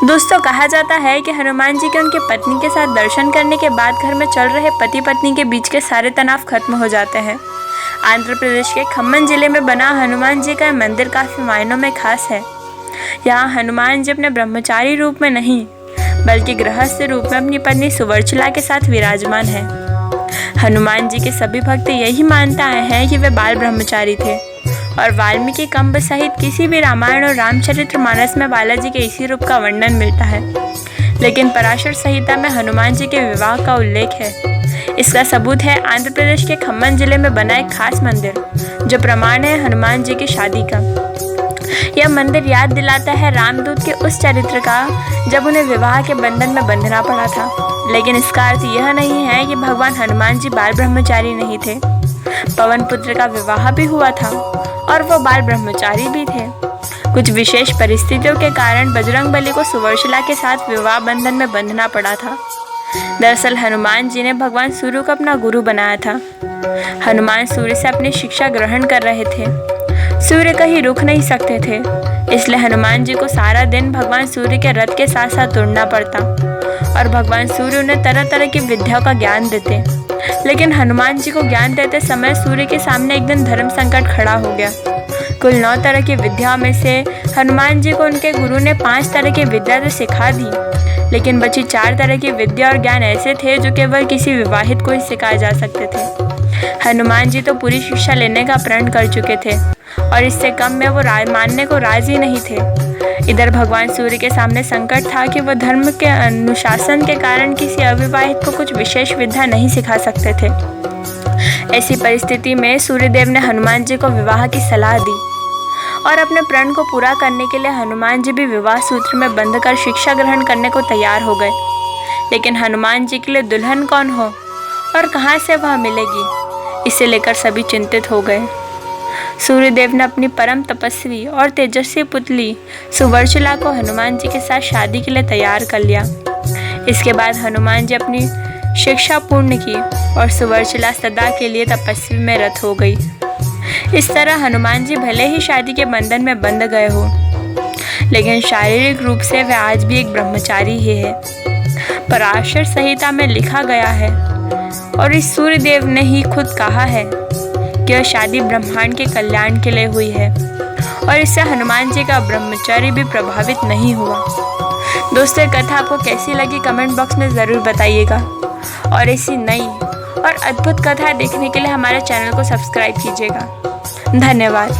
दोस्तों, कहा जाता है कि हनुमान जी के उनके पत्नी के साथ दर्शन करने के बाद घर में चल रहे पति पत्नी के बीच के सारे तनाव खत्म हो जाते हैं। आंध्र प्रदेश के खम्मम जिले में बना हनुमान जी का मंदिर काफ़ी मायनों में खास है। यहाँ हनुमान जी अपने ब्रह्मचारी रूप में नहीं बल्कि गृहस्थ रूप में अपनी पत्नी सुवर्चला के साथ विराजमान है। हनुमान जी के सभी भक्त यही मानते आए हैं कि वे बाल ब्रह्मचारी थे और वाल्मीकि कंब सहित किसी भी रामायण और रामचरितमानस में बालाजी के इसी रूप का वर्णन मिलता है, लेकिन पराशर संहिता में हनुमान जी के विवाह का उल्लेख है। इसका सबूत है आंध्र प्रदेश के खम्मम जिले में बना एक खास मंदिर जो प्रमाण है हनुमान जी की शादी का। यह मंदिर याद दिलाता है रामदूत के उस चरित्र का जब उन्हें विवाह के बंधन में बंधना पड़ा था, लेकिन इसका अर्थ यह नहीं है कि भगवान हनुमान जी बाल ब्रह्मचारी नहीं थे। पवन पुत्र का विवाह भी हुआ था और वो बाल ब्रह्मचारी भी थे। कुछ विशेष परिस्थितियों के कारण बजरंगबली को सुवर्चला के साथ विवाह बंधन में बंधना पड़ा था। दरअसल हनुमान जी ने भगवान सूर्य को अपना गुरु बनाया था। हनुमान सूर्य से अपनी शिक्षा ग्रहण कर रहे थे। सूर्य कहीं रुक नहीं सकते थे, इसलिए हनुमान जी को सारा दिन भगवान सूर्य के रथ के साथ साथ उड़ना पड़ता और भगवान सूर्य उन्हें तरह तरह की विद्याओं का ज्ञान देते। लेकिन हनुमान जी को ज्ञान देते समय सूर्य के सामने एक दिन धर्म संकट खड़ा हो गया। कुल 9 तरह की विद्याओं में से हनुमान जी को उनके गुरु ने 5 तरह की विद्या तो सिखा दी, लेकिन बची 4 तरह की विद्या और ज्ञान ऐसे थे जो केवल किसी विवाहित को ही सिखाए जा सकते थे। हनुमान जी तो पूरी शिक्षा लेने का प्रण कर चुके थे और इससे कम में वो मानने को राजी नहीं थे। इधर भगवान सूर्य के सामने संकट था कि वह धर्म के अनुशासन के कारण किसी अविवाहित को कुछ विशेष विद्या नहीं सिखा सकते थे। ऐसी परिस्थिति में सूर्यदेव ने हनुमान जी को विवाह की सलाह दी और अपने प्रण को पूरा करने के लिए हनुमान जी भी विवाह सूत्र में बंधकर शिक्षा ग्रहण करने को तैयार हो गए। लेकिन हनुमान जी के लिए दुल्हन कौन हो और कहाँ से वह मिलेगी, इसे लेकर सभी चिंतित हो गए। सूर्यदेव ने अपनी परम तपस्वी और तेजस्वी पुतली सुवर्चला को हनुमान जी के साथ शादी के लिए तैयार कर लिया। इसके बाद हनुमान जी अपनी शिक्षा पूर्ण की और सुवर्चला सदा के लिए तपस्वी में रत हो गई। इस तरह हनुमान जी भले ही शादी के बंधन में बंध गए हो, लेकिन शारीरिक रूप से वे आज भी एक ब्रह्मचारी ही है। पराशर संहिता में लिखा गया है और इस सूर्यदेव ने ही खुद कहा है कि यह शादी ब्रह्मांड के कल्याण के लिए हुई है और इससे हनुमान जी का ब्रह्मचर्य भी प्रभावित नहीं हुआ। दोस्तों, कथा आपको कैसी लगी कमेंट बॉक्स में ज़रूर बताइएगा और ऐसी नई और अद्भुत कथा देखने के लिए हमारे चैनल को सब्सक्राइब कीजिएगा। धन्यवाद।